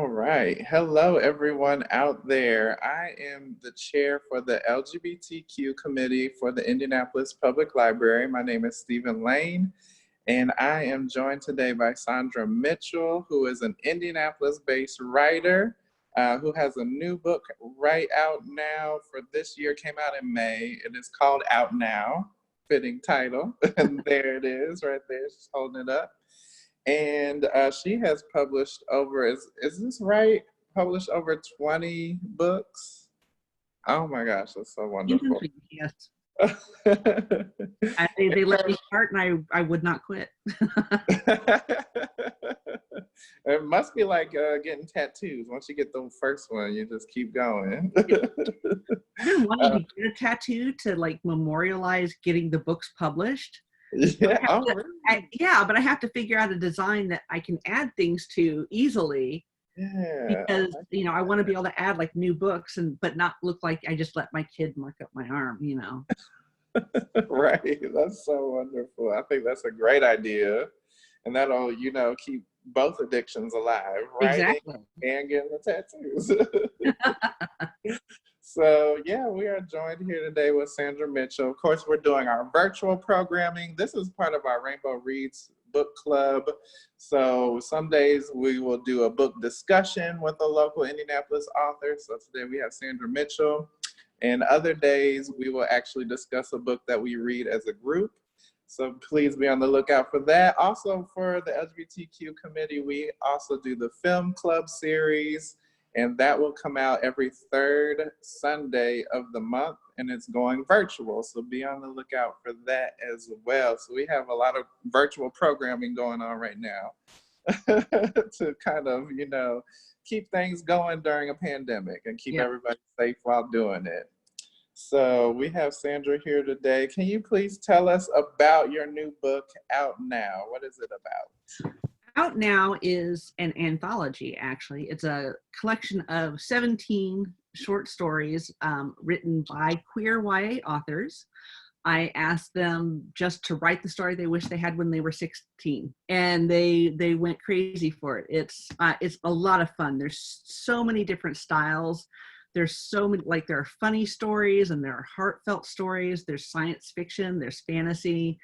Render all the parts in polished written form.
All right. Hello, everyone out there. I am the chair for the LGBTQ committee for the Indianapolis Public Library. My name is Stephen Lane, and I am joined today by Saundra Mitchell, who is an Indianapolis-based writer who has a new book right out now for this year. Came out in May. It is called Out Now, fitting title. And there it is right there. She's holding it up. And she has published over, is this right? Published over 20 books. Oh my gosh, that's so wonderful. Yes. They let me start and I would not quit. It must be like getting tattoos. Once you get the first one, you just keep going. I've been wanting to get a tattoo to like memorialize getting the books published. Yeah, but I have to figure out a design that I can add things to easily. Yeah. Because I want to be able to add like new books but not look like I just let my kid mark up my arm, Right. That's so wonderful. I think that's a great idea. And that'll, keep both addictions alive, right? Exactly. And getting the tattoos. So yeah, we are joined here today with Saundra Mitchell. Of course, we're doing our virtual programming. This is part of our Rainbow Reads book club. So some days we will do a book discussion with a local Indianapolis author. So today we have Saundra Mitchell. And other days we will actually discuss a book that we read as a group. So please be on the lookout for that. Also for the LGBTQ committee, we also do the film club series. And that will come out every third Sunday of the month, and it's going virtual. So be on the lookout for that as well. So we have a lot of virtual programming going on right now to kind of, keep things going during a pandemic and keep everybody safe while doing it. So we have Saundra here today. Can you please tell us about your new book, Out Now? What is it about? Out Now is an anthology, actually. It's a collection of 17 short stories written by queer YA authors. I asked them just to write the story they wish they had when they were 16, and they went crazy for it. It's a lot of fun. There's so many different styles. There's so many, like there are funny stories and there are heartfelt stories. There's science fiction, there's fantasy.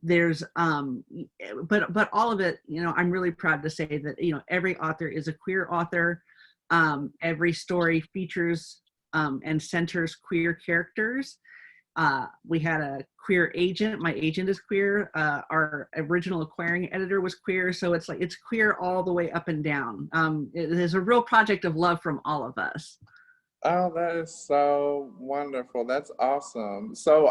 There's but all of it, I'm really proud to say that every author is a queer author. Every story features and centers queer characters. We had a queer agent. My agent is queer. Our original acquiring editor was queer. So it's queer all the way up and down. It is a real project of love from all of us. Oh, that is so wonderful. That's awesome. So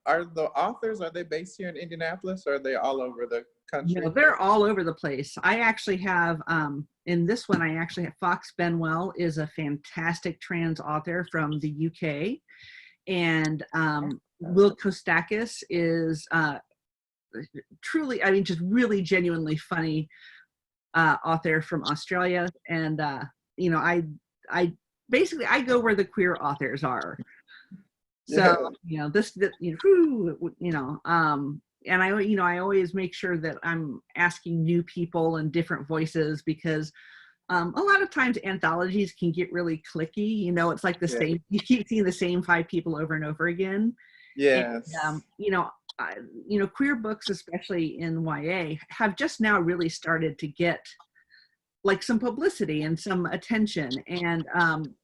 are the authors, are they based here in Indianapolis, or are they all over the country? They're all over the place. I actually have, in this one, Fox Benwell is a fantastic trans author from the UK. And Will Kostakis is truly, just really genuinely funny author from Australia. And, I basically, I go where the queer authors are. So, and I always make sure that I'm asking new people and different voices, because a lot of times anthologies can get really cliquey. It's like the same, you keep seeing the same 5 people over and over again. Yes. And, queer books, especially in YA, have just now really started to get like some publicity and some attention. And,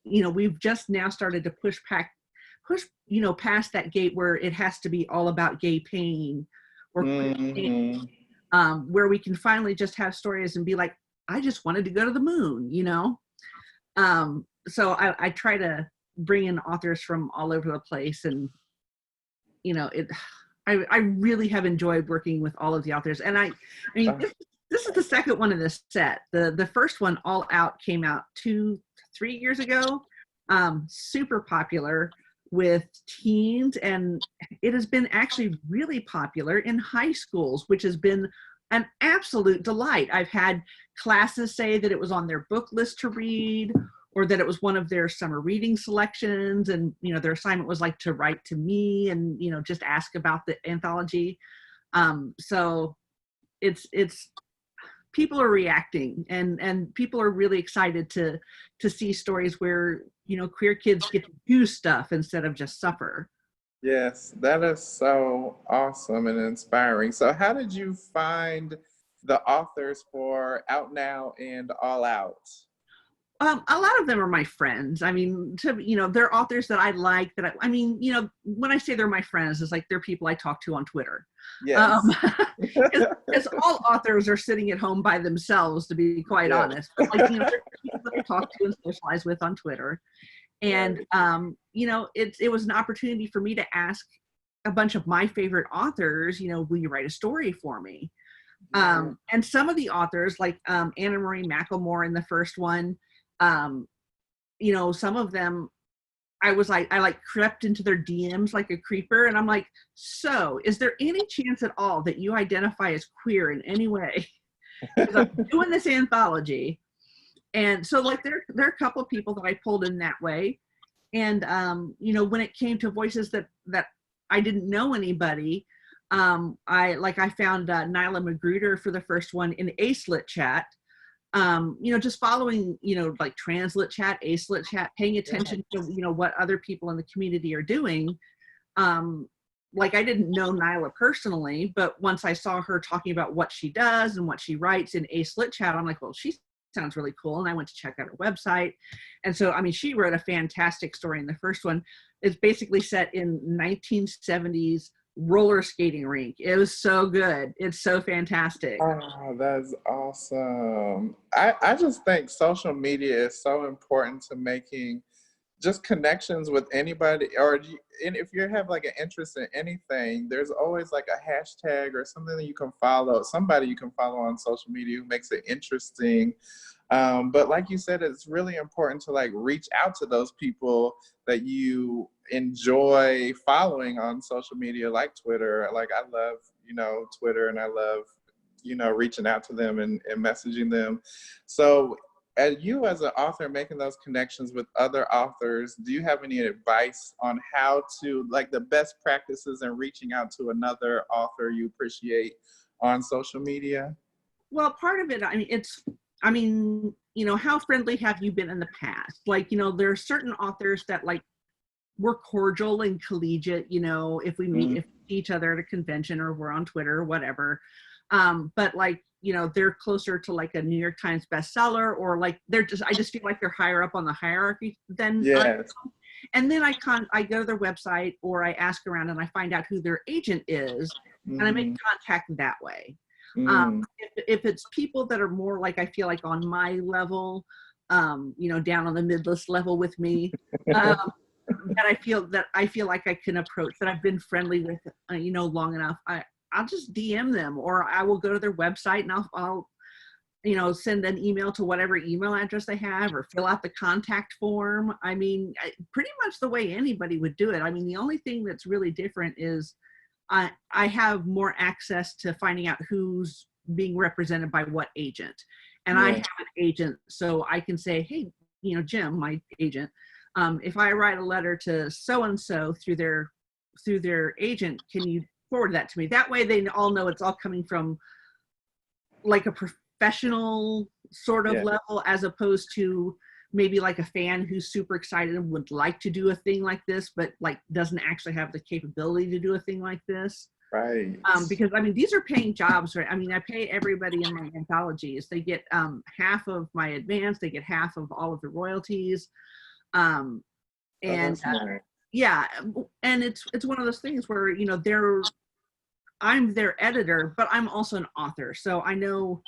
we've just now started to push past that gate where it has to be all about gay pain or pain, where we can finally just have stories and be like, I just wanted to go to the moon, So I try to bring in authors from all over the place, and I really have enjoyed working with all of the authors. And this is the second one in this set. The first one, All Out, came out 2-3 years ago. Super popular with teens, and it has been actually really popular in high schools, which has been an absolute delight. I've had classes say that it was on their book list to read, or that it was one of their summer reading selections, and their assignment was like to write to me and just ask about the anthology. So it's people are reacting, and people are really excited to see stories where, you know, queer kids get to do stuff instead of just suffer. Yes, that is so awesome and inspiring. So how did you find the authors for Out Now and All Out? A lot of them are my friends. I mean, you know, they're authors that I like. I mean, you know, when I say they're my friends, it's like they're people I talk to on Twitter. Yes. Because all authors are sitting at home by themselves, to be quite Yes. honest. But, like, you know, they're people that I talk to and socialize with on Twitter. And you know, it was an opportunity for me to ask a bunch of my favorite authors, you know, will you write a story for me? And some of the authors, like Anna Marie McElmore in the first one, you know, some of them, I like crept into their DMs like a creeper, and I'm like, so is there any chance at all that you identify as queer in any way? Because I'm doing this anthology. And so, like, there are a couple of people that I pulled in that way. And you know, when it came to voices that I didn't know anybody, I found Nyla Magruder for the first one in AceLit chat. You know, just following, you know, like Translit chat, AceLit chat, paying attention to, you know, what other people in the community are doing. Like, I didn't know Nyla personally, but once I saw her talking about what she does and what she writes in AceLit chat, I'm like, well, she sounds really cool. And I went to check out her website. And so, I mean, she wrote a fantastic story in the first one. It's basically set in 1970s roller skating rink. It was so good. It's so fantastic. Oh, that's awesome. I just think social media is so important to making just connections with anybody, and if you have like an interest in anything, there's always like a hashtag or something that you can follow, somebody you can follow on social media who makes it interesting. But like you said, it's really important to like reach out to those people that you enjoy following on social media, like Twitter. Like, I love, you know, Twitter, and I love, you know, reaching out to them and messaging them. So as you as an author making those connections with other authors, do you have any advice on how to, like, the best practices in reaching out to another author you appreciate on social media? Well, part of it, I mean, you know, how friendly have you been in the past? Like, you know, there are certain authors that, like, we're cordial and collegiate, you know, if we meet, if we see each other at a convention or we're on Twitter or whatever. But, like, you know, they're closer to like a New York Times bestseller, or like I just feel like they're higher up on the hierarchy than Yes. and then I go to their website, or I ask around and I find out who their agent is, and I make contact that way. If it's people that are more like, I feel like on my level, you know, down on the mid-list level with me, that I feel like I can approach, that I've been friendly with, you know, long enough, I'll just DM them, or I will go to their website and I'll you know, send an email to whatever email address they have, or fill out the contact form. I mean, pretty much the way anybody would do it. I mean, the only thing that's really different is I have more access to finding out who's being represented by what agent. And I have an agent, so I can say, hey, you know, Jim, my agent, if I write a letter to so-and-so through their agent, can you forward that to me? That way they all know it's all coming from like a professional sort of level, as opposed to maybe like a fan who's super excited and would like to do a thing like this, but like doesn't actually have the capability to do a thing like this. Right. Because I mean, these are paying jobs, right? I mean, I pay everybody in my anthologies. They get half of my advance, they get half of all of the royalties. And yeah, and it's one of those things where, you know, I'm their editor, but I'm also an author. So I know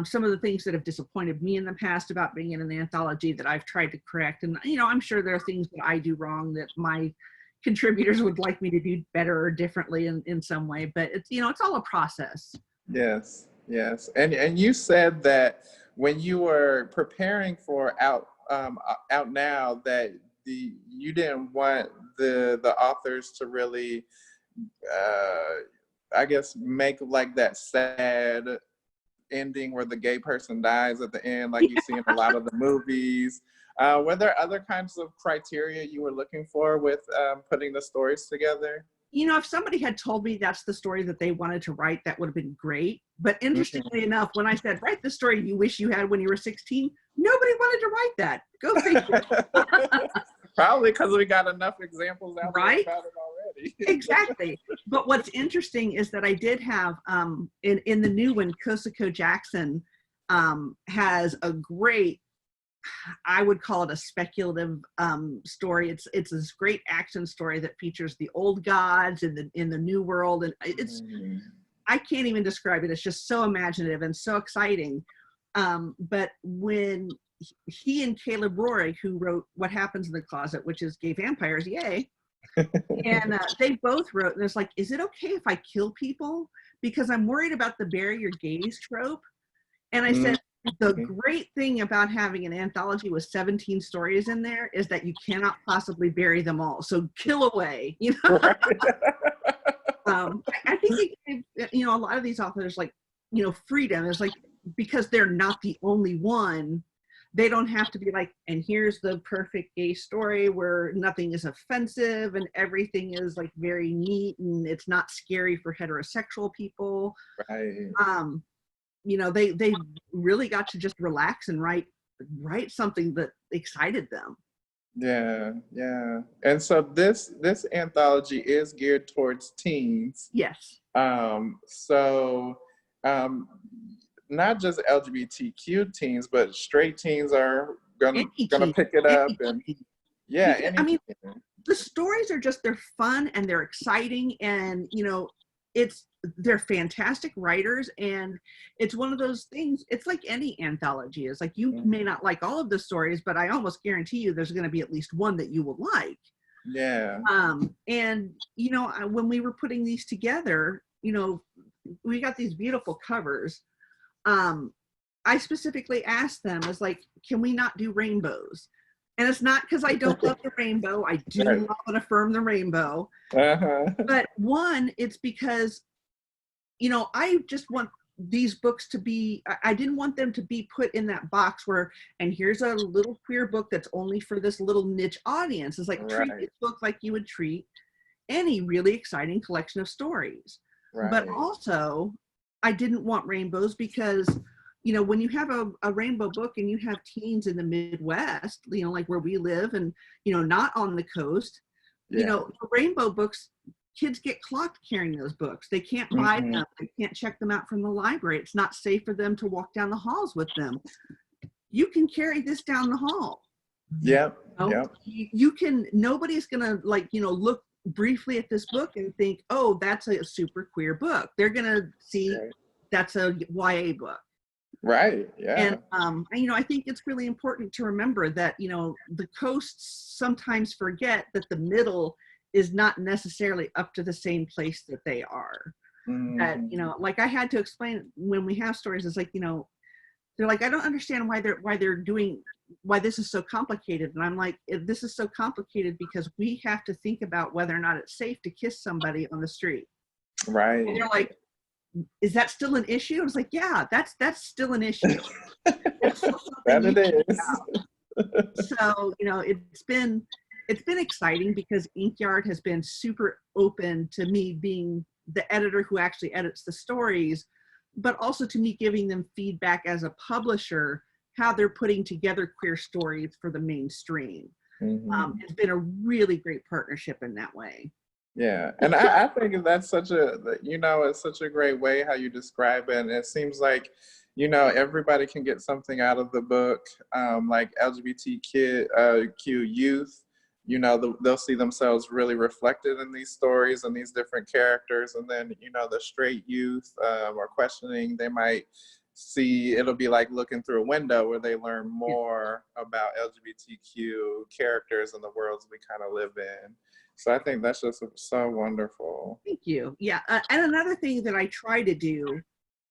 some of the things that have disappointed me in the past about being in an anthology that I've tried to correct. And, you know, I'm sure there are things that I do wrong that my contributors would like me to do better or differently in some way, but it's, you know, it's all a process. Yes, yes. And you said that when you were preparing for Out Now, that you didn't want the authors to really I guess make like that sad ending where the gay person dies at the end, like you see in a lot of the movies. Were there other kinds of criteria you were looking for with putting the stories together? You know, if somebody had told me that's the story that they wanted to write, that would have been great. But interestingly enough, when I said, write the story you wish you had when you were 16, nobody wanted to write that. Go figure. Probably because we got enough examples out there Right? about it already. Exactly. But what's interesting is that I did have, in the new one, Kosako Jackson has a great, I would call it a speculative story. It's this great action story that features the old gods in the new world, and it's I can't even describe it. It's just so imaginative and so exciting. But when he and Caleb Roy, who wrote What Happens in the Closet, which is gay vampires, yay, and they both wrote, and it's like, is it okay if I kill people? Because I'm worried about the bury your gays trope. And I said, the great thing about having an anthology with 17 stories in there is that you cannot possibly bury them all. So kill away, you know? Right. I think, you know, a lot of these authors, like, you know, freedom is like, because they're not the only one, they don't have to be like, and here's the perfect gay story where nothing is offensive and everything is like very neat and it's not scary for heterosexual people. Right. You know, they really got to just relax and write something that excited them. Yeah, yeah. And so this anthology is geared towards teens. Yes. So not just LGBTQ teens, but straight teens are gonna pick it up, and yeah. Because, I mean, the stories are just, they're fun and they're exciting, and you know, they're fantastic writers, and it's one of those things. It's like any anthology. It's like, you may not like all of the stories, but I almost guarantee you there's going to be at least one that you will like. Yeah. And you know, when we were putting these together, you know, we got these beautiful covers. I specifically asked them, I was like, can we not do rainbows? And it's not because I don't love the rainbow. I do love and affirm the rainbow. But one, it's because, you know, I just want these books to be, I didn't want them to be put in that box where, and here's a little queer book that's only for this little niche audience. It's like, treat this book like you would treat any really exciting collection of stories. But also, I didn't want rainbows because, you know, when you have a rainbow book and you have teens in the Midwest, you know, like where we live, and, you know, not on the coast, you know, rainbow books, kids get clocked carrying those books. They can't buy them. They can't check them out from the library. It's not safe for them to walk down the halls with them. You can carry this down the hall. Yeah. You know? You can, nobody's going to, like, you know, look briefly at this book and think, oh, that's a super queer book. They're going to see that's a YA book. Right. Yeah. And, you know, I think it's really important to remember that, you know, the coasts sometimes forget that the middle is not necessarily up to the same place that they are. That, you know, like I had to explain when we have stories, it's like, you know, they're like, I don't understand why this is so complicated. And I'm like, this is so complicated because we have to think about whether or not it's safe to kiss somebody on the street. Right. And they're like, is that still an issue? I was like, yeah, that's still an issue. That it is. So, you know, it's been exciting because Inkyard has been super open to me being the editor who actually edits the stories, but also to me giving them feedback as a publisher, how they're putting together queer stories for the mainstream. It's been a really great partnership in that way. Yeah, and I think that's such a, you know, it's such a great way how you describe it. And it seems like, you know, everybody can get something out of the book, like LGBTQ youth, you know, they'll see themselves really reflected in these stories and these different characters. And then, you know, the straight youth or questioning, they might see, it'll be like looking through a window where they learn more about LGBTQ characters and the worlds we kind of live in. So I think that's just so wonderful. Thank you. Yeah. And another thing that I try to do,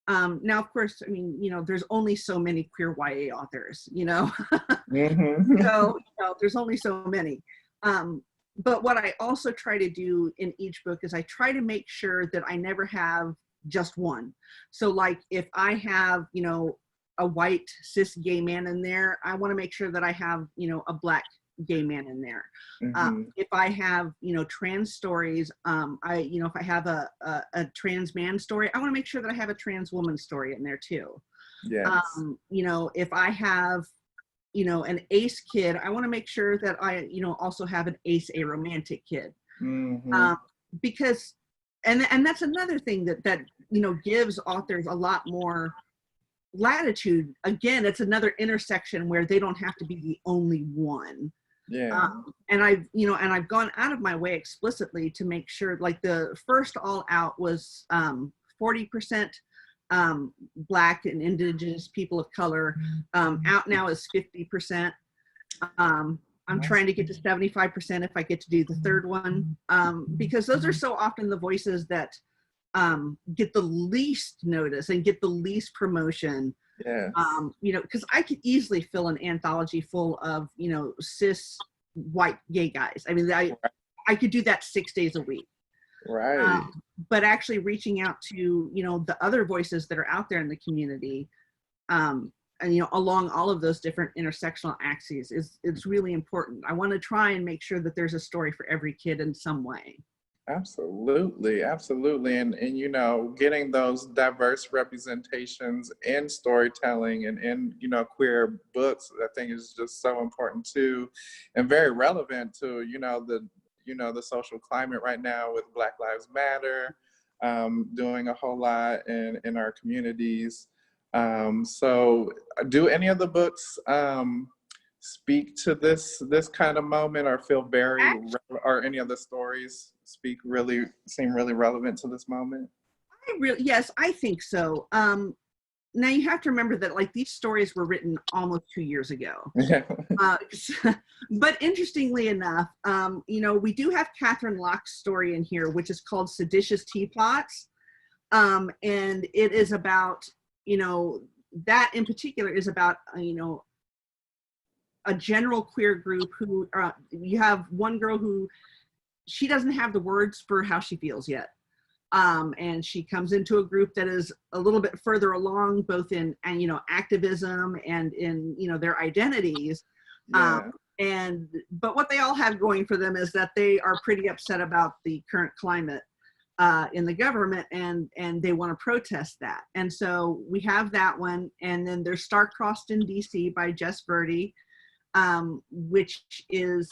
now, of course, I mean, you know, there's only so many queer YA authors, you know, so, you know, there's only so many. But what I also try to do in each book is I try to make sure that I never have just one. So like if I have, you know, a white cis gay man in there, I want to make sure that I have, you know, a black gay man in there. Mm-hmm. If I have, trans stories, if I have a trans man story, I want to make sure that I have a trans woman story in there too. Yes. If I have, an ace kid, I want to make sure that I, also have an ace aromantic kid. Mm-hmm. Because, and that's another thing that gives authors a lot more latitude. Again, it's another intersection where they don't have to be the only one. Yeah. And I've gone out of my way explicitly to make sure, like the first All Out was 40% Black and Indigenous people of color. Out now is 50%. I'm trying to get to 75% if I get to do the third one, because those are so often the voices that get the least notice and get the least promotion. Yes. Because I could easily fill an anthology full of, cis white gay guys. I mean, I could do that 6 days a week. Right. But actually reaching out to, the other voices that are out there in the community, and, along all of those different intersectional axes is really important. I want to try and make sure that there's a story for every kid in some way. Absolutely. And getting those diverse representations in storytelling and in, queer books, I think is just so important too, and very relevant to, the social climate right now with Black Lives Matter, doing a whole lot in our communities. So do any of the books speak to this kind of moment, or feel or any of the stories seem really relevant to this moment? Yes, I think so. Now you have to remember that like these stories were written almost 2 years ago. But interestingly enough, we do have Catherine Locke's story in here, which is called Seditious Teapots. And it is about, that in particular is about, a general queer group who, you have one girl who, she doesn't have the words for how she feels yet. And she comes into a group that is a little bit further along, both in, activism and in, their identities. Yeah. But what they all have going for them is that they are pretty upset about the current climate in the government, and they want to protest that. And so we have that one. And then there's Star-Crossed in DC by Jess Verdi, which is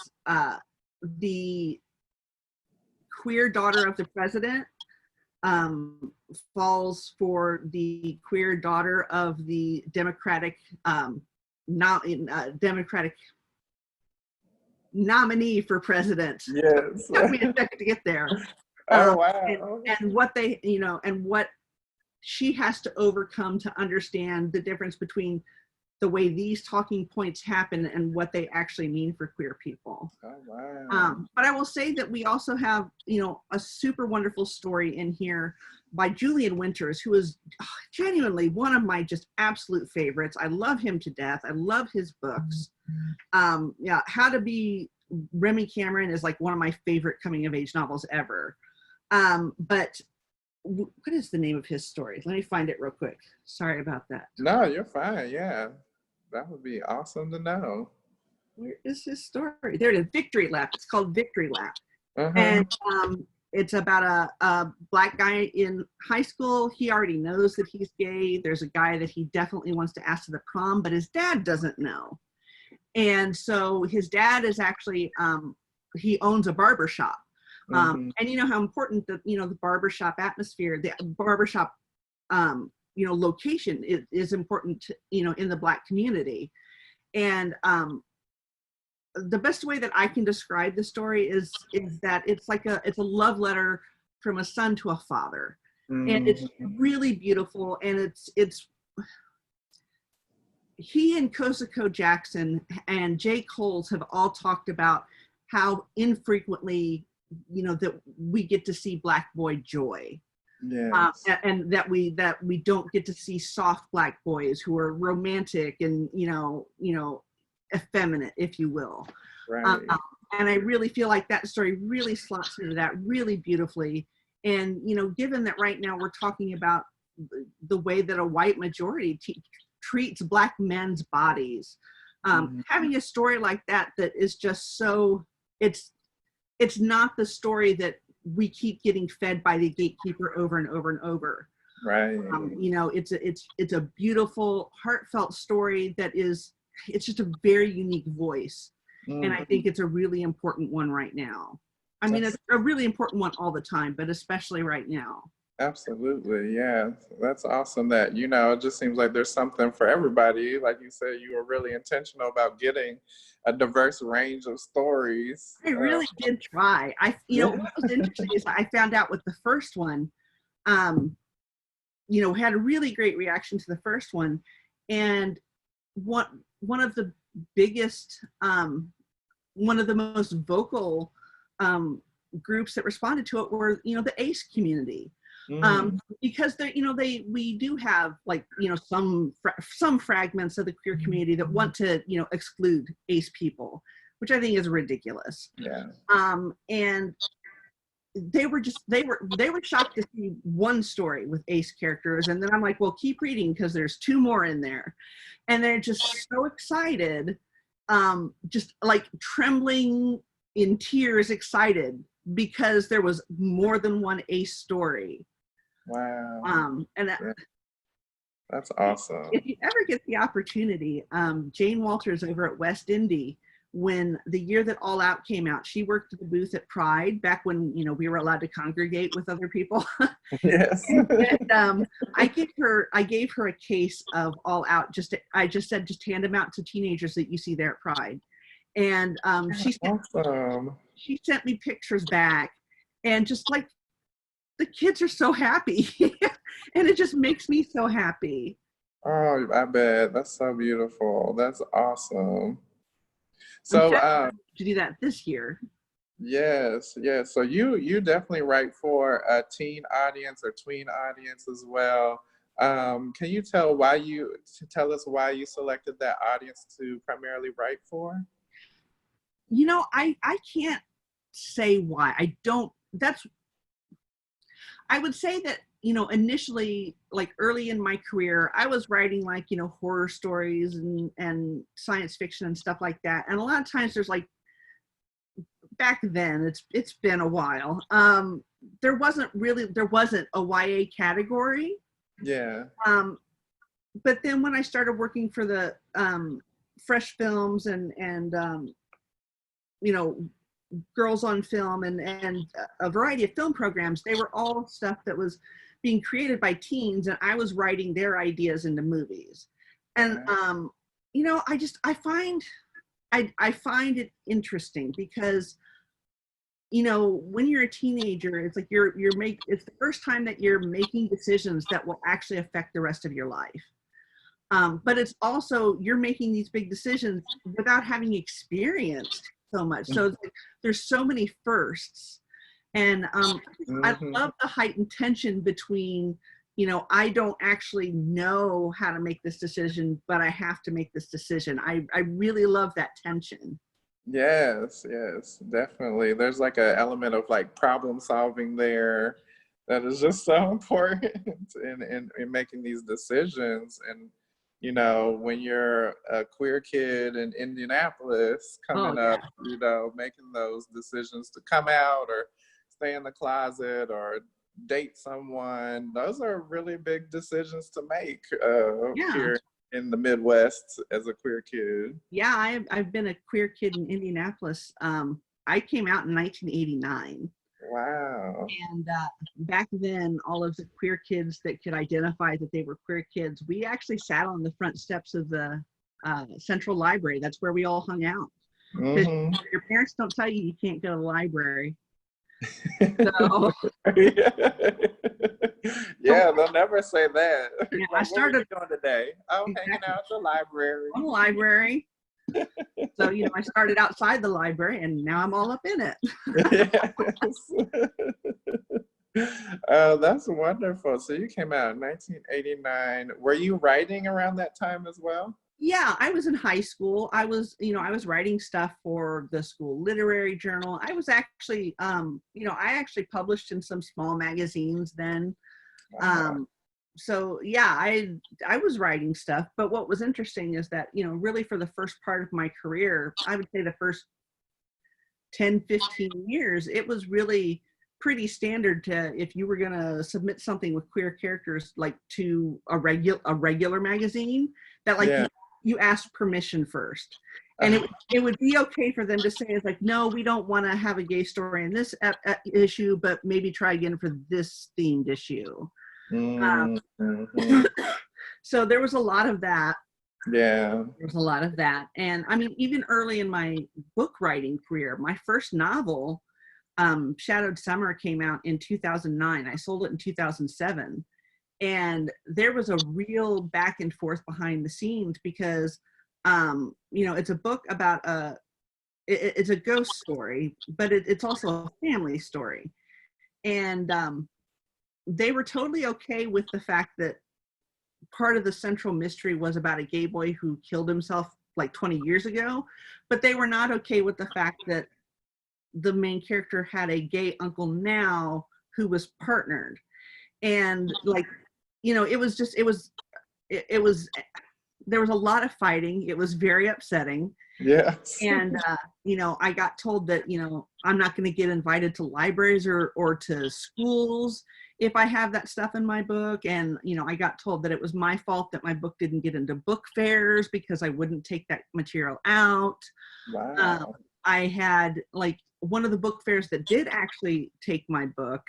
the queer daughter of the president, falls for the queer daughter of the Democratic nominee for president. Yes. It took me a second to get there. Oh, wow. And what they, and what she has to overcome to understand the difference between the way these talking points happen and what they actually mean for queer people. Oh, wow. But I will say that we also have, a super wonderful story in here by Julien Winters, who is genuinely one of my just absolute favorites. I love him to death. I love his books. How to Be Remy Cameron is like one of my favorite coming of age novels ever. But what is the name of his story? Let me find it real quick. Sorry about that. No, you're fine. Yeah. That would be awesome to know. Where is his story? There it is, Victory Lap. It's called Victory Lap. Uh-huh. And it's about a Black guy in high school. He already knows that he's gay. There's a guy that he definitely wants to ask to the prom, but his dad doesn't know. And so his dad is actually, he owns a barber shop. And you know how important the barbershop atmosphere, the barbershop, location is important, in the Black community. And the best way that I can describe the story is that it's a love letter from a son to a father. And it's really beautiful. And it's he and Kosako Jackson and Jay Coles have all talked about how infrequently, that we get to see Black boy joy. Yes. And that we don't get to see soft Black boys who are romantic and, effeminate, if you will. Right. And I really feel like that story really slots into that really beautifully. And, given that right now we're talking about the way that a white majority treats Black men's bodies, Having a story like that is just so, it's not the story that we keep getting fed by the gatekeeper over and over and over. Right. You know, it's a beautiful, heartfelt story that it's just a very unique voice. And I think it's a really important one right now. I mean, it's a really important one all the time, but especially right now. Absolutely. Yeah. That's awesome that, you know, it just seems like there's something for everybody. Like you said, you were really intentional about getting a diverse range of stories. I really did try. You know, what was interesting is I found out with the first one, you know, had a really great reaction to the first one. And one of the biggest, one of the most vocal groups that responded to it were, you know, the ACE community. Because we do have, like, you know, some fragments of the queer community that want to, you know, exclude ACE people, which I think is ridiculous. Yeah. And they were shocked to see one story with ACE characters, and then I'm like, well, keep reading because there's 2 more in there, and they're just so excited, just like trembling in tears, excited because there was more than one ACE story. Wow. And that's awesome. If you ever get the opportunity, Jane Walters over at West Indy, when the year that All Out came out, she worked at the booth at Pride back when, you know, we were allowed to congregate with other people. Yes. And I gave her a case of All Out. I just said, just hand them out to teenagers that you see there at Pride. And she sent me pictures back, and just like, the kids are so happy. And it just makes me so happy. Oh, I bet. That's so beautiful. That's awesome. So to do that this year. Yes. So you definitely write for a teen audience or tween audience as well. Can you tell us why you selected that audience to primarily write for? You know, I can't say why. I would say that, you know, initially, like early in my career, I was writing, like, you know, horror stories and science fiction and stuff like that. And a lot of times there's, like, back then, it's been a while, there wasn't a YA category. Yeah. But then when I started working for the Fresh Films and you know, Girls on Film and a variety of film programs, they were all stuff that was being created by teens, and I was writing their ideas into movies. And you know, I find it interesting because, you know, when you're a teenager, it's like it's the first time that you're making decisions that will actually affect the rest of your life. But it's also, you're making these big decisions without having experienced so much. So it's like, there's so many firsts. And I love the heightened tension between, you know, I don't actually know how to make this decision, but I have to make this decision. I really love that tension. Yes, definitely. There's like an element of like problem solving there that is just so important in making these decisions. And, you know, when you're a queer kid in Indianapolis coming up, you know, making those decisions to come out or stay in the closet or date someone, those are really big decisions to make here in the Midwest as a queer kid. Yeah, I've been a queer kid in Indianapolis. I came out in 1989. Wow. And back then, all of the queer kids that could identify that they were queer kids, we actually sat on the front steps of the Central Library. That's where we all hung out. Mm-hmm. Your parents don't tell you can't go to the library. So, yeah, they'll never say that. Yeah, like, what are you doing today? Oh, hanging out at the library. On the library. So, you know, I started outside the library and now I'm all up in it. Oh, that's wonderful. So you came out in 1989. Were you writing around that time as well? Yeah, I was in high school. I was writing stuff for the school literary journal. I was actually, I actually published in some small magazines then. Wow. so yeah, I was writing stuff, but what was interesting is that, you know, really for the first part of my career, I would say the first 10, 15 years, it was really pretty standard to, if you were going to submit something with queer characters, like to a regular magazine, that like Yeah. you asked permission first. And it would be okay for them to say, it's like, no, we don't want to have a gay story in this issue, but maybe try again for this themed issue. Mm-hmm. So there was a lot of that. Yeah. There was a lot of that. And I mean, even early in my book writing career, my first novel, Shadowed Summer, came out in 2009. I sold it in 2007. And there was a real back and forth behind the scenes because, you know, it's a book about it's a ghost story, but it's also a family story. And they were totally okay with the fact that part of the central mystery was about a gay boy who killed himself like 20 years ago, but they were not okay with the fact that the main character had a gay uncle now who was partnered. And like, you know, it was there was a lot of fighting. It was very upsetting. Yes. And you know, I got told that, you know, I'm not going to get invited to libraries or to schools if I have that stuff in my book. And, you know, I got told that it was my fault that my book didn't get into book fairs because I wouldn't take that material out. Wow. I had like one of the book fairs that did actually take my book.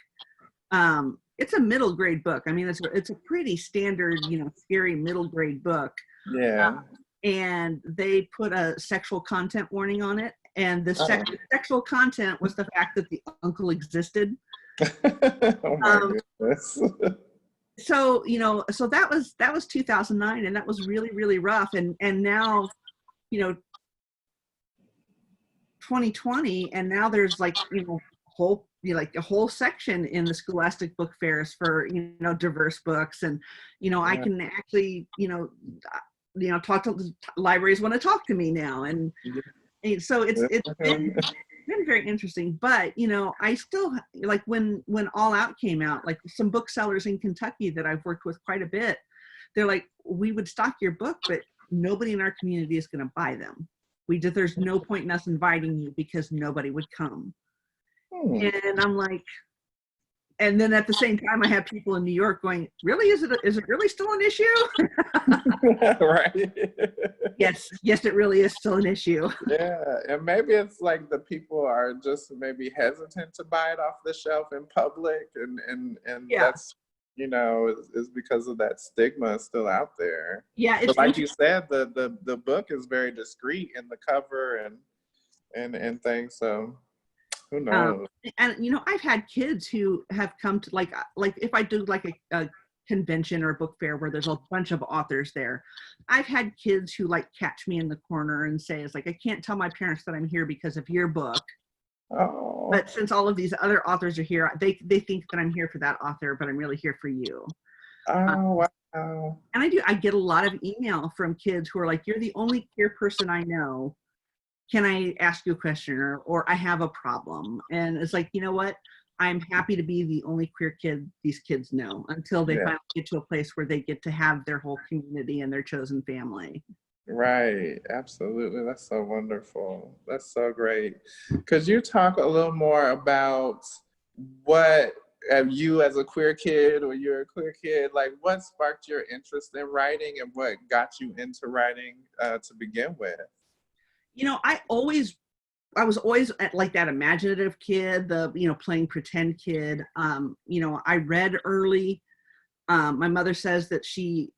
It's a middle grade book. I mean, it's a pretty standard, you know, scary middle grade book. Yeah. And they put a sexual content warning on it. And the sexual content was the fact that the uncle existed. Oh my goodness. So, you know, so that was 2009, and that was really, really rough. And now, you know, 2020, and now there's like, you know, a whole section in the Scholastic book fairs for, you know, diverse books. And, you know, I can actually, you know, talk to libraries want to talk to me now. And so it's been very interesting. But, you know, I still, like when All Out came out, like some booksellers in Kentucky that I've worked with quite a bit, they're like, we would stock your book, but nobody in our community is going to buy them. There's no point in us inviting you because nobody would come. And I'm like, and then at the same time, I have people in New York going, really, is it really still an issue? Right. Yes, it really is still an issue. Yeah, and maybe it's like the people are just maybe hesitant to buy it off the shelf in public, and that's, you know, is because of that stigma still out there. Yeah, but like you said, the book is very discreet in the cover and things. So who knows? And you know, I've had kids who have come to like if I do like a convention or a book fair where there's a bunch of authors there, I've had kids who like catch me in the corner and say, it's like, I can't tell my parents that I'm here because of your book. Oh. But since all of these other authors are here, they think that I'm here for that author, but I'm really here for you. Oh, wow. And I get a lot of email from kids who are like, you're the only queer person I know. Can I ask you a question? Or I have a problem. And it's like, you know what? I'm happy to be the only queer kid these kids know until they finally get to a place where they get to have their whole community and their chosen family. Right. Absolutely. That's so wonderful. That's so great. Could you talk a little more about what you as a queer kid, or you're a queer kid, like what sparked your interest in writing and what got you into writing to begin with? You know, I was always like that imaginative kid, the, you know, playing pretend kid. You know, I read early. My mother says that she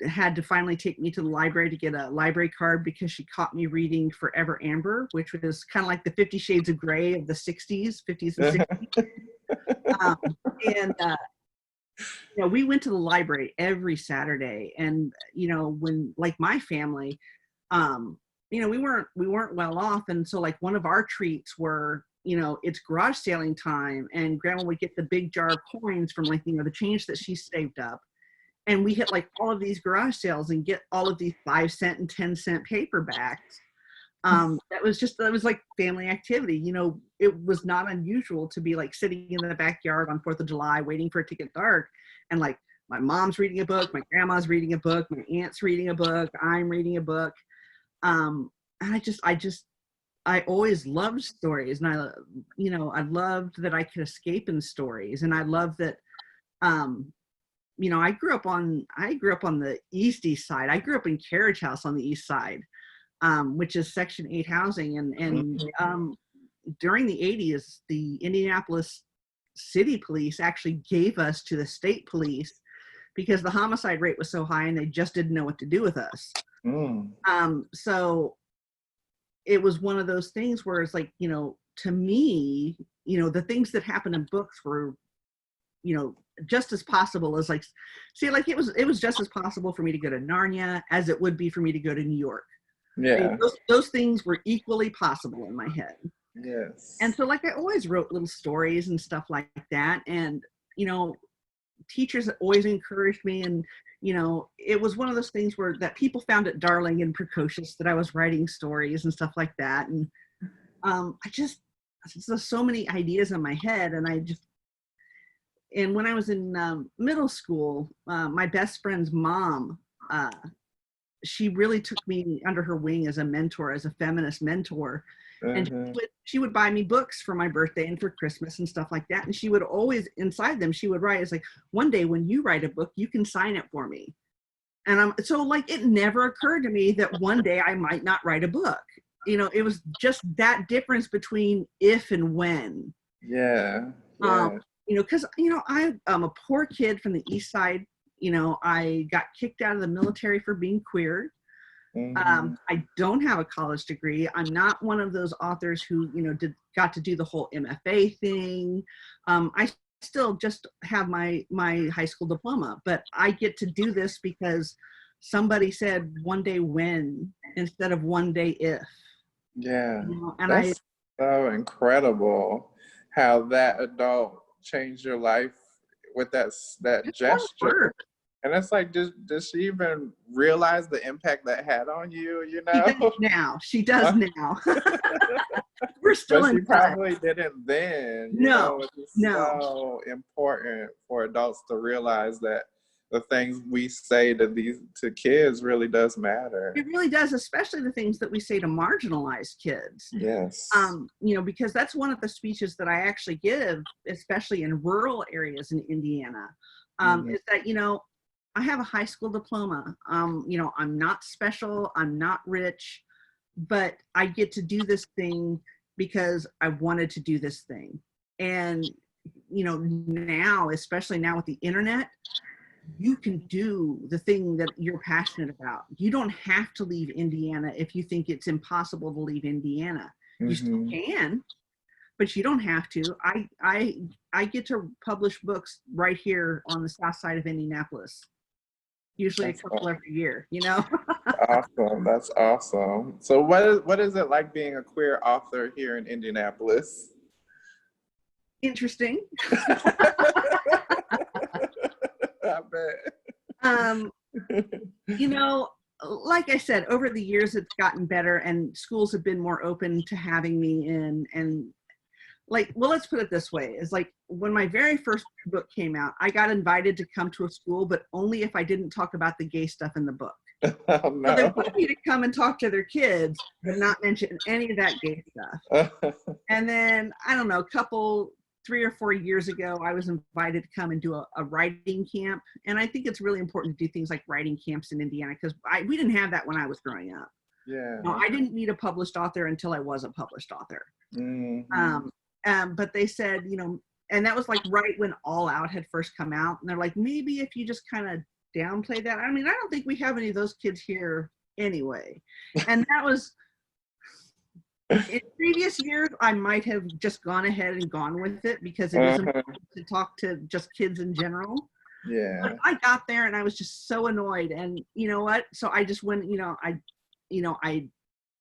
had to finally take me to the library to get a library card because she caught me reading Forever Amber, which was kind of like the 50 Shades of Grey of the 60s and 60s. And you know, we went to the library every Saturday. And, you know, when like my family, you know, we weren't well off. And so like one of our treats were, you know, it's garage sailing time, and grandma would get the big jar of coins from like, you know, the change that she saved up. And we hit like all of these garage sales and get all of these 5-cent and 10-cent paperbacks. That was like family activity. You know, it was not unusual to be like sitting in the backyard on 4th of July waiting for it to get dark. And like my mom's reading a book, my grandma's reading a book, my aunt's reading a book, I'm reading a book. And I always loved stories, and I loved that I could escape in stories, and I love that, I grew up on the east side. I grew up in Carriage House on the east side, which is Section 8 housing, and during the 80s, the Indianapolis City Police actually gave us to the state police because the homicide rate was so high, and they just didn't know what to do with us. So it was one of those things where it's like, to me, the things that happen in books were, just as possible as like, it was just as possible for me to go to Narnia as it would be for me to go to New York. Yeah. I mean, those things were equally possible in my head. Yes. And so like I always wrote little stories and stuff like that. And, teachers always encouraged me, and it was one of those things where that people found it darling and precocious that I was writing stories and stuff like that. And there's so many ideas in my head, and when I was in middle school, my best friend's mom, she really took me under her wing as a mentor, as a feminist mentor. And she would buy me books for my birthday and for Christmas and stuff like that. And she would always, inside them, she would write, it's like, one day when you write a book, you can sign it for me. And so like, it never occurred to me that one day I might not write a book. It was just that difference between if and when. Yeah. Because, I'm a poor kid from the east side. I got kicked out of the military for being queer. I don't have a college degree. I'm not one of those authors who, got to do the whole MFA thing. I still just have my high school diploma, but I get to do this because somebody said one day when instead of one day if. Yeah. And that's so incredible how that adult changed your life with that gesture. And it's like, does she even realize the impact that had on you, She does now. We're still but in she probably didn't then. It's so important for adults to realize that the things we say to kids really does matter. It really does, especially the things that we say to marginalized kids. Yes. Because that's one of the speeches that I actually give, especially in rural areas in Indiana, is that, I have a high school diploma. I'm not special. I'm not rich, but I get to do this thing because I wanted to do this thing. And, now, especially now with the internet, you can do the thing that you're passionate about. You don't have to leave Indiana if you think it's impossible to leave Indiana. You still can, but you don't have to. I get to publish books right here on the south side of Indianapolis. Usually a couple every year, Awesome. That's awesome. So what is it like being a queer author here in Indianapolis? Interesting. I bet. Like I said, over the years it's gotten better, and schools have been more open to having me in. And let's put it this way, is like when my very first book came out, I got invited to come to a school, but only if I didn't talk about the gay stuff in the book. Oh, no. So they wanted me to come and talk to their kids, but not mention any of that gay stuff. And then, I don't know, 3 or 4 years ago, I was invited to come and do a writing camp. And I think it's really important to do things like writing camps in Indiana, because we didn't have that when I was growing up. Yeah. No, I didn't meet a published author until I was a published author. But they said, and that was like right when All Out had first come out. And they're like, maybe if you just kind of downplay that. I mean, I don't think we have any of those kids here anyway. And that was, in previous years, I might have just gone ahead and gone with it because it is important to talk to just kids in general. Yeah. But I got there and I was just so annoyed. And you know what? So I just went,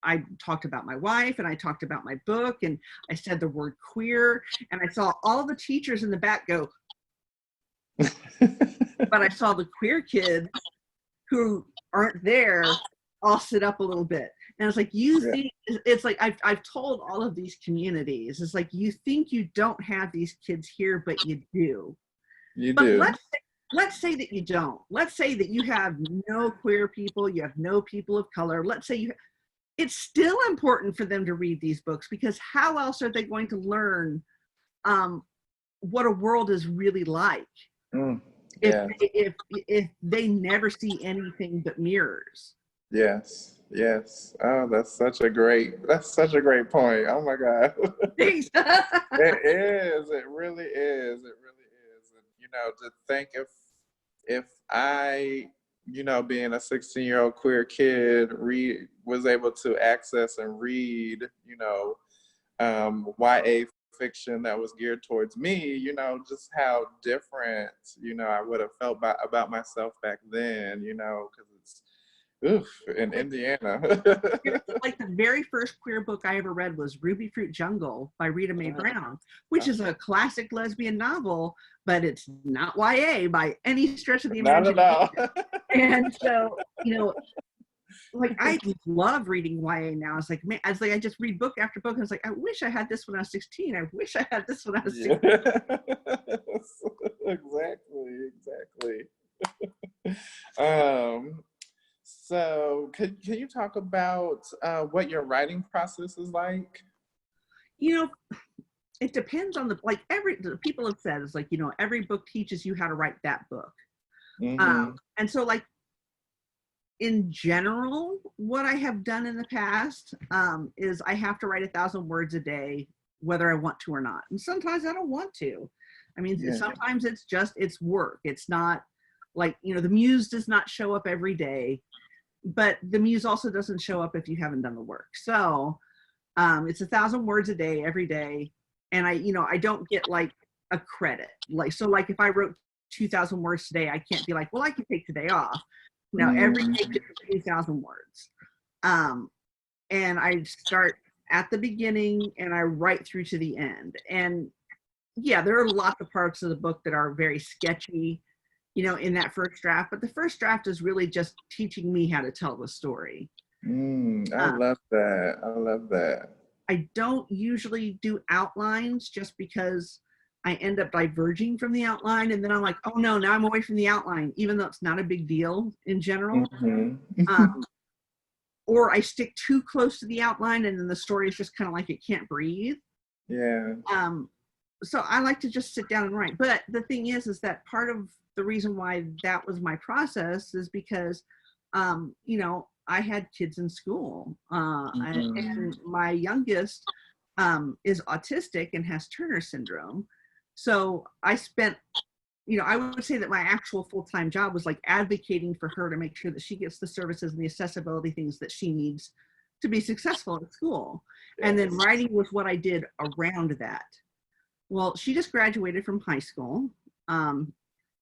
I talked about my wife and I talked about my book and I said the word queer, and I saw all the teachers in the back go, but I saw the queer kids who aren't there all sit up a little bit. And it's like, think, it's like, I've told all of these communities, it's like, you think you don't have these kids here, but you do. You do. let's say that you don't. Let's say that you have no queer people, you have no people of color. Let's say it's still important for them to read these books, because how else are they going to learn what a world is really like Yeah. if they never see anything but mirrors? Yes. Yes. Oh, that's such a great point. Oh my God. Thanks. It is. It really is. It really is. And to think if I, being a 16-year-old queer kid, was able to access and read, YA fiction that was geared towards me, just how different, I would have felt about myself back then, because it's, in Indiana. Like the very first queer book I ever read was Ruby Fruit Jungle by Rita Mae Brown, which is a classic lesbian novel, but it's not YA by any stretch of the imagination. Not at all. And so, like I love reading YA now. It's like, man, I just read book after book, and it's like, I wish I had this when I was 16. I wish I had this when I was 16. Exactly. So can you talk about what your writing process is like? It depends on the people have said, it's like, every book teaches you how to write that book. Mm-hmm. And so, like, in general, what I have done in the past is I have to write 1,000 words a day, whether I want to or not. And sometimes I don't want to. I mean, sometimes it's work. It's not like, the muse does not show up every day, but the muse also doesn't show up if you haven't done the work. So it's 1,000 words a day, every day. And I don't get like a credit. Like, so like if I wrote 2,000 words today, I can't be like, well, I can take today off. No, every day is 2,000 words. And I start at the beginning and I write through to the end. And yeah, there are lots of parts of the book that are very sketchy, in that first draft. But the first draft is really just teaching me how to tell the story. I love that. I don't usually do outlines just because I end up diverging from the outline, and then I'm like, oh no, now I'm away from the outline, even though it's not a big deal in general. Mm-hmm. Or I stick too close to the outline, and then the story is just kind of like it can't breathe. Yeah. So I like to just sit down and write. But the thing is that part of the reason why that was my process is because, I had kids in school, and my youngest is autistic and has Turner syndrome. So I spent, I would say that my actual full-time job was like advocating for her to make sure that she gets the services and the accessibility things that she needs to be successful at school. Yes. And then writing was what I did around that. Well, she just graduated from high school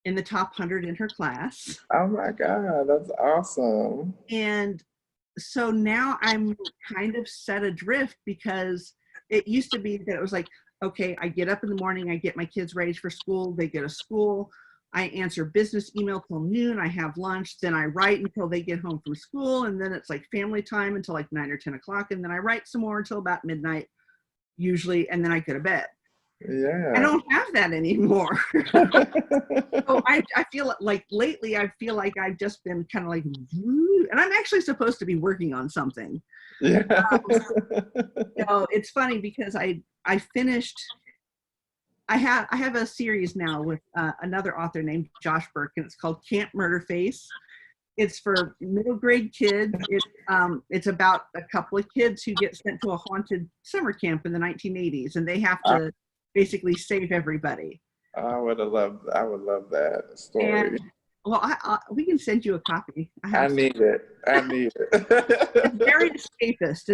in the top 100 in her class. Oh my God, that's awesome. And so now I'm kind of set adrift, because it used to be that it was like, okay, I get up in the morning, I get my kids ready for school, they go to school, I answer business email till noon, I have lunch, then I write until they get home from school, and then it's like family time until like 9 or 10 o'clock, and then I write some more until about midnight, usually, and then I go to bed. Yeah. I don't have that anymore. So I feel like lately, I feel like I've just been kind of like, and I'm actually supposed to be working on something. Yeah. It's funny because I finished, I have a series now with another author named Josh Burke, and it's called Camp Murderface. It's for middle grade kids. It's about a couple of kids who get sent to a haunted summer camp in the 1980s, and they have to basically save everybody. I would love that story. And, well, we can send you a copy. I need it. It's very escapist.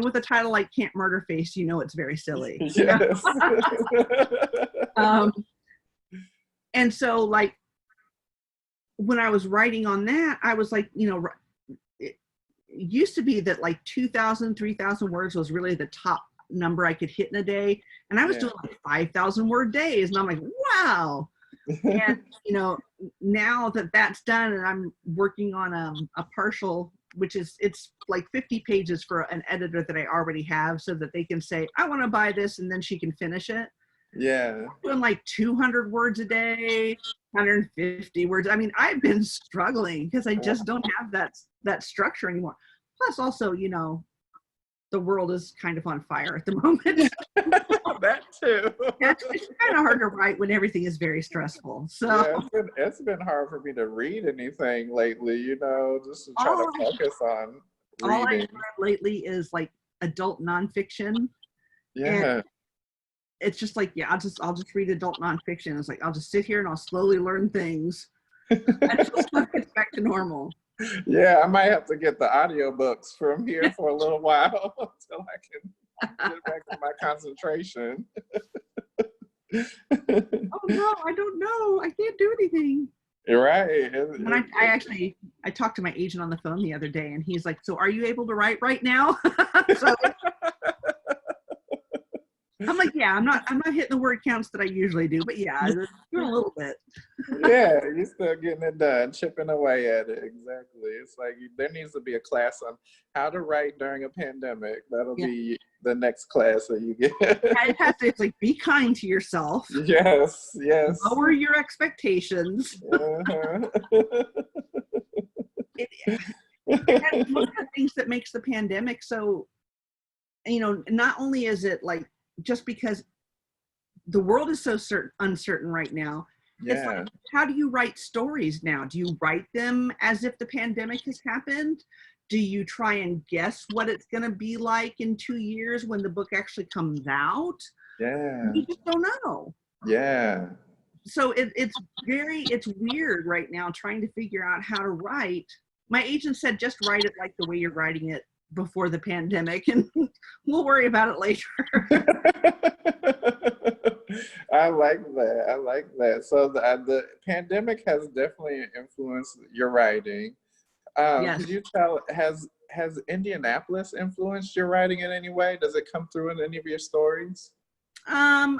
With a title like Camp Murderface, it's very silly. Yes. And so, like, when I was writing on that, I was like, it used to be that like 2,000, 3,000 words was really the top number I could hit in a day. And I was doing like 5,000 word days. And I'm like, wow. And, now that that's done and I'm working on a partial, which it's like 50 pages for an editor that I already have, so that they can say, I want to buy this, and then she can finish it. Yeah. I'm doing like 200 words a day. 150 words. I mean, I've been struggling because I just don't have that structure anymore. Plus, also, the world is kind of on fire at the moment. That too. It's kind of hard to write when everything is very stressful. So yeah, it's been hard for me to read anything lately, just to try to focus on reading. All I've learned lately is like adult nonfiction. Yeah. And it's just like, I'll just read adult nonfiction. It's like I'll just sit here and I'll slowly learn things until stuff gets back to normal. Yeah, I might have to get the audiobooks from here for a little while until I can get back to my concentration. Oh no, I don't know. I can't do anything. You're right. And I talked to my agent on the phone the other day, and he's like, "So are you able to write right now?" So I'm like, "Yeah, I'm not hitting the word counts that I usually do, but yeah, doing a little bit." Yeah, you're still getting it done, chipping away at it. Exactly. It's like there needs to be a class on how to write during a pandemic. That'll be the next class that you get. It's like, be kind to yourself. Yes. Lower your expectations. Uh-huh. And one of the things that makes the pandemic so, not only is it like just because the world is so uncertain right now, it's like, how do you write stories now? Do you write them as if the pandemic has happened? Do you try and guess what it's going to be like in 2 years when the book actually comes out? Yeah. You just don't know. Yeah. So it's weird right now trying to figure out how to write. My agent said, just write it like the way you're writing it before the pandemic, and we'll worry about it later. I like that. So the pandemic has definitely influenced your writing. Yes. Could you tell, has Indianapolis influenced your writing in any way? Does it come through in any of your stories? I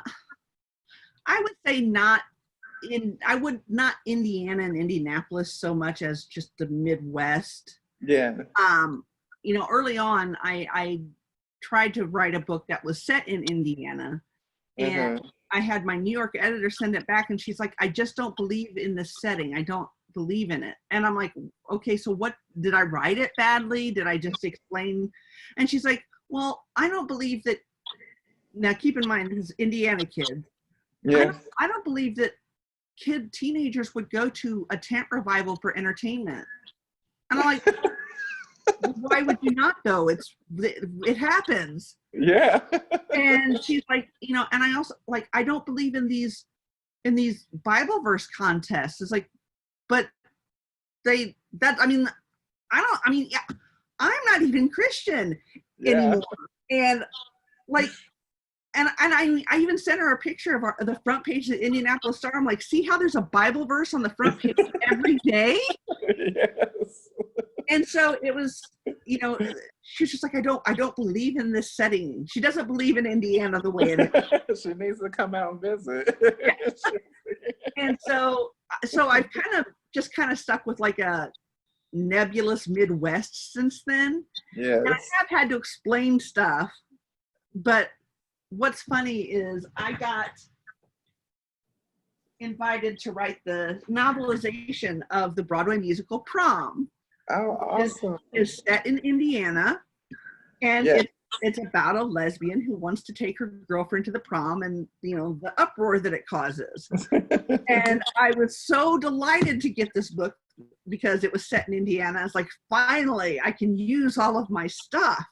would say not Indiana and Indianapolis so much as just the Midwest. Yeah. Early on, I tried to write a book that was set in Indiana, and I had my New York editor send it back, and she's like, "I just don't believe in this setting. I don't believe in it." And I'm like, "Okay, so what, did I write it badly? Did I just explain?" And she's like, "Well, I don't believe that." Now, keep in mind, this is Indiana kid. Yeah. I don't believe that teenagers would go to a tent revival for entertainment. And I'm like, why would you not go? It happens. Yeah. And she's like, and I also like, I don't believe in these Bible verse contests. It's like, but I'm not even Christian anymore. And like, and I even sent her a picture of the front page of the Indianapolis Star. I'm like, see how there's a Bible verse on the front page every day? Yes. And so it was, she was just like, I don't believe in this setting. She doesn't believe in Indiana the way it is. She needs to come out and visit. Yes. And so I've kind of stuck with like a nebulous Midwest since then. Yes. And I have had to explain stuff, but what's funny is I got invited to write the novelization of the Broadway musical Prom. Oh, awesome. It's set in Indiana, and it's about a lesbian who wants to take her girlfriend to the prom, and the uproar that it causes. And I was so delighted to get this book because it was set in Indiana. I was like, finally, I can use all of my stuff.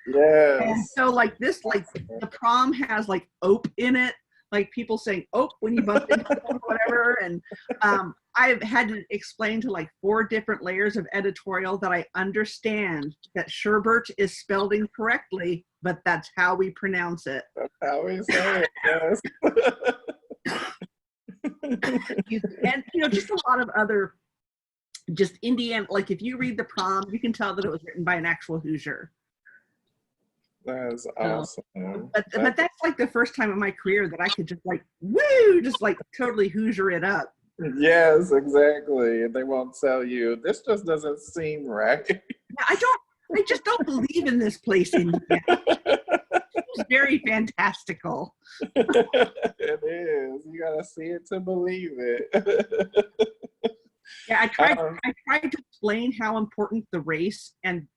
Yes. And so the prom has like ope in it, like people saying ope when you bump into them or whatever. And I've had to explain to like 4 different layers of editorial that I understand that sherbert is spelled incorrectly, but that's how we pronounce it. That's how we say it, yes. And just a lot of other just Indiana, like if you read the Prom, you can tell that it was written by an actual Hoosier. That's awesome. But that's like the first time in my career that I could just like, woo, just like totally Hoosier it up. Yes, exactly. And they won't tell you, this just doesn't seem right. I just don't believe in this place in Indiana. It It's very fantastical. It is. You gotta see it to believe it. Yeah, I tried to explain how important the race and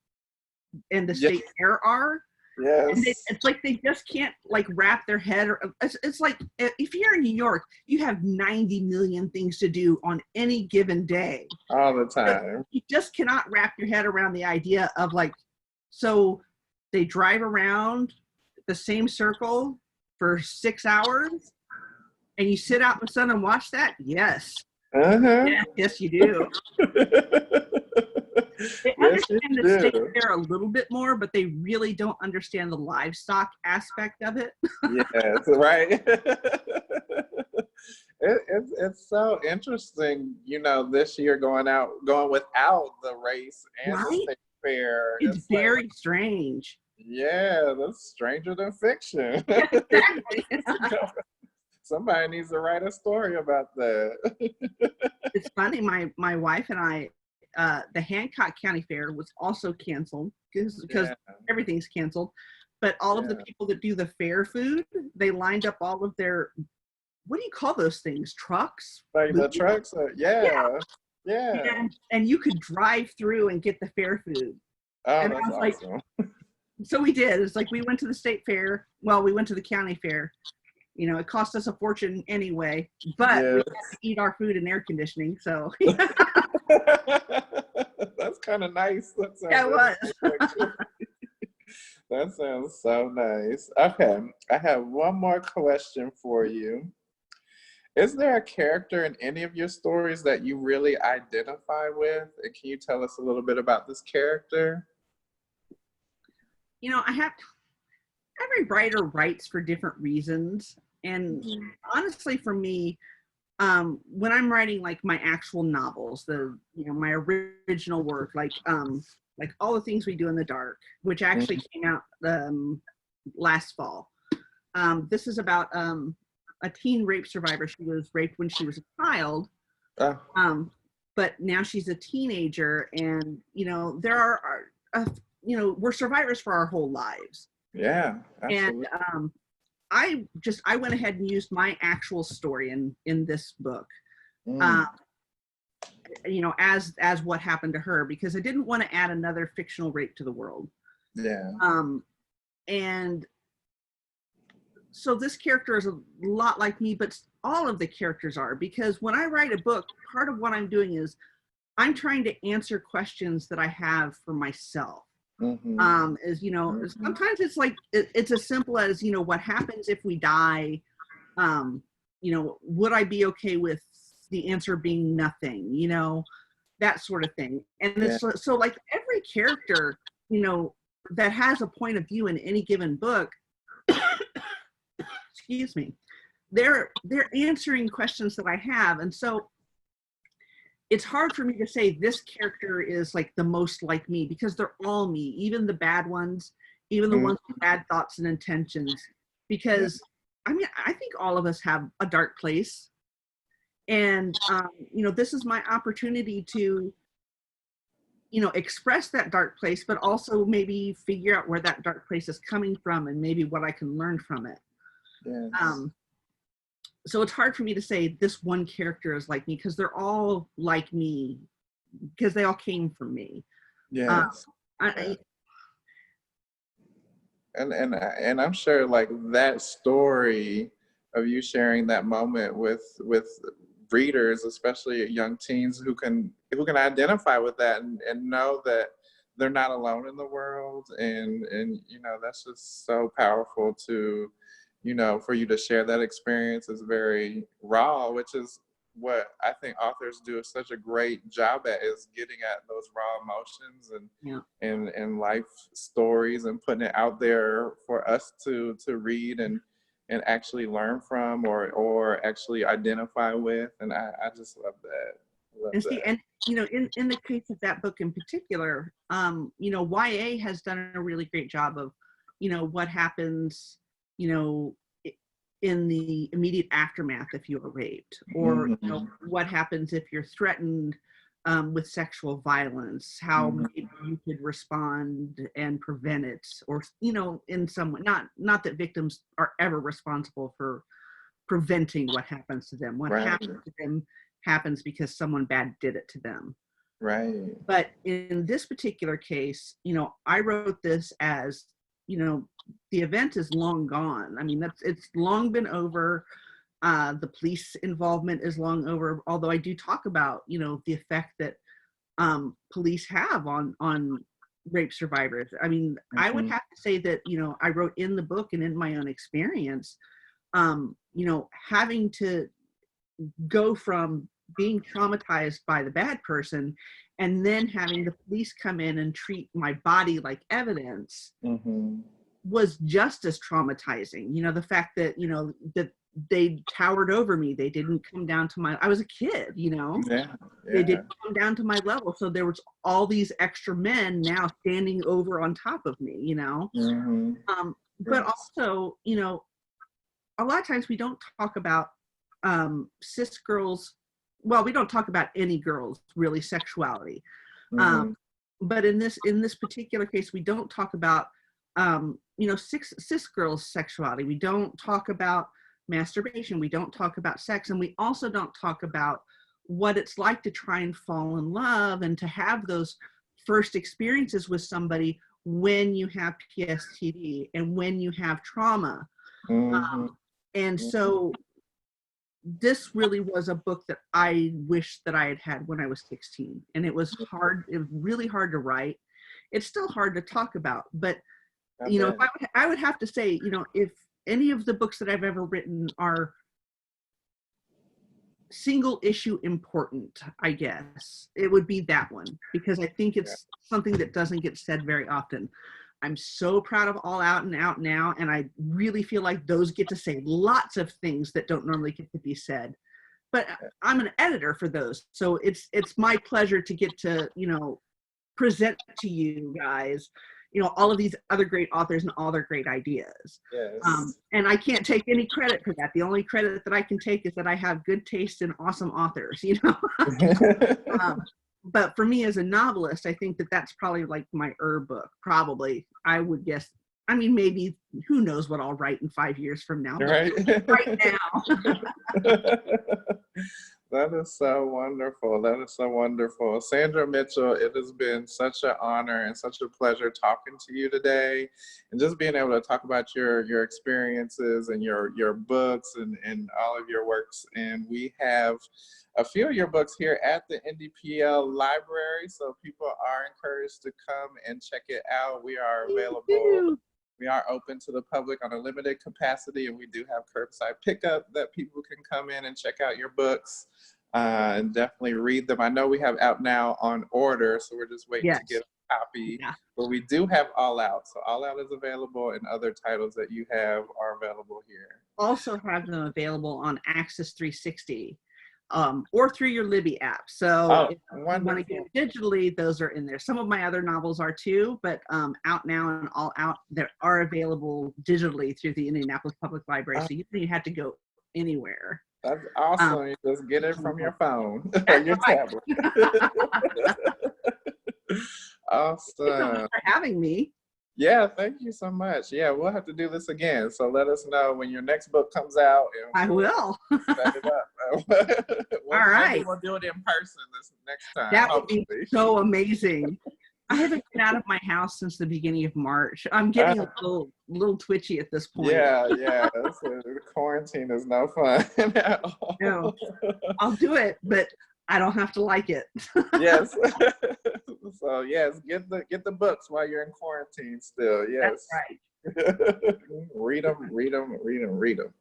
the state fair are. And Yes. it's like they just can't like wrap their head. It's like if you're in New York, you have 90 million things to do on any given day. All the time. You just cannot wrap your head around the idea of like, so they drive around the same circle for 6 hours and you sit out in the sun and watch that? Yes. Yeah, yes, you do. They understand the state fair a little bit more, but they really don't understand the livestock aspect of it. Yes, right. It's so interesting, this year going without the race and the state fair. It's very strange. Yeah, that's stranger than fiction. Exactly. Somebody needs to write a story about that. It's funny, my wife and I, the Hancock County Fair was also canceled because everything's canceled. But all of the people that do the fair food, they lined up all of their, what do you call those things? Trucks? Like the trucks? Yeah. And you could drive through and get the fair food. Oh, and that's awesome. So we did. It's like we went to the state fair. Well, we went to the county fair. It cost us a fortune anyway, but we had to eat our food in air conditioning. So that's kind of nice. It was. That sounds so nice. Okay, I have one more question for you. Is there a character in any of your stories that you really identify with? And can you tell us a little bit about this character? Every writer writes for different reasons. And honestly, for me, when I'm writing like my actual novels, my original work, like All the Things We Do in the Dark, which actually came out last fall. This is about a teen rape survivor. She was raped when she was a child, but now she's a teenager, and there are we're survivors for our whole lives. Yeah, absolutely. And I went ahead and used my actual story in this book, as what happened to her, because I didn't want to add another fictional rape to the world. Yeah. And so this character is a lot like me, but all of the characters are, because when I write a book, part of what I'm doing is I'm trying to answer questions that I have for myself. Sometimes it's like it's as simple as what happens if we die. Would I be okay with the answer being nothing? That sort of thing. And it's so like every character that has a point of view in any given book. Excuse me. They're answering questions that I have, and so it's hard for me to say this character is like the most like me, because they're all me, even the bad ones, even the ones with bad thoughts and intentions. Because I think all of us have a dark place, and this is my opportunity to express that dark place, but also maybe figure out where that dark place is coming from and maybe what I can learn from it. Yes. So it's hard for me to say this one character is like me, because they're all like me, because they all came from me. Yes. And I'm sure like that story of you sharing that moment with readers, especially young teens who can identify with that and know that they're not alone in the world, and that's just so powerful to for you to share that experience is very raw, which is what I think authors do such a great job at, is getting at those raw emotions and life stories and putting it out there for us to read and actually learn from or actually identify with. And I just love that. And in the case of that book in particular, YA has done a really great job of, what happens, in the immediate aftermath if you were raped, or what happens if you're threatened with sexual violence, how maybe you could respond and prevent it, or, you know, in some way. Not that victims are ever responsible for preventing what happens to them. What happens to them happens because someone bad did it to them. Right. But in this particular case, you know, I wrote this as, you know, the event is long gone. I mean, it's long been over. The police involvement is long over, although I do talk about, you know, the effect that police have on rape survivors. I mean, I would have to say that, you know, I wrote in the book and in my own experience, you know, having to go from being traumatized by the bad person and then having the police come in and treat my body like evidence was just as traumatizing. You know, the fact that, you know, that they towered over me. They didn't come down to my, I was a kid, you know, they didn't come down to my level. So there was all these extra men now standing over on top of me, you know. But also, you know, a lot of times we don't talk about cis girls. Well, we don't talk about any girls really sexuality. But in this particular case, we don't talk about you know, cis girls sexuality. We don't talk about masturbation. We don't talk about sex, and we also don't talk about what it's like to try and fall in love and to have those first experiences with somebody when you have PSTD and when you have trauma. And so this really was a book that I wish that I had had when I was 16. And it was hard, it was really hard to write. It's still hard to talk about, but you know, if I would have to say, you know, if any of the books that I've ever written are single issue important, I guess it would be that one, because I think it's something that doesn't get said very often. I'm so proud of All Out and Out Now, and I really feel like those get to say lots of things that don't normally get to be said. But I'm an editor for those, so it's my pleasure to get to, you know, present to you guys, you know, all of these other great authors and all their great ideas. And I can't take any credit for that. The only credit that I can take is that I have good taste in awesome authors, you know. But for me as a novelist, I think that that's probably like my book. Probably, I would guess. I mean, maybe, who knows what I'll write in 5 years from now. Right now. That is so wonderful. That is so wonderful. Saundra Mitchell, it has been such an honor and such a pleasure talking to you today, and just being able to talk about your experiences and your books and all of your works. And we have a few of your books here at the NDPL library, so people are encouraged to come and check it out. We are available. We are open to the public on a limited capacity, and we do have curbside pickup that people can come in and check out your books and definitely read them. I know we have Out Now on order, so we're just waiting to get a copy. But we do have All Out, so All Out is available, and other titles that you have are available here. Also have them available on Access 360. Or through your Libby app. So if you want to get it digitally, those are in there. Some of my other novels are too, but Out Now and All Out, they are available digitally through the Indianapolis Public Library. So you don't even have to go anywhere. That's awesome. You just get it from your phone or your tablet. Awesome. Thank you so much for having me. Yeah, thank you so much. Yeah, we'll have to do this again. So let us know when your next book comes out. I will. Set it up. All right. We'll do it in person this next time. That would be so amazing. I haven't been out of my house since the beginning of March. I'm getting a little twitchy at this point. Yeah. Quarantine is no fun at all. No, I'll do it, but I don't have to like it. Yes. So yes, get the books while you're in quarantine still. Yes. That's right. Read them.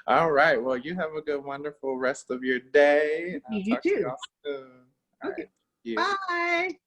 All right. Well, you have a good, wonderful rest of your day. You too. To y'all soon. All Okay. right. Bye.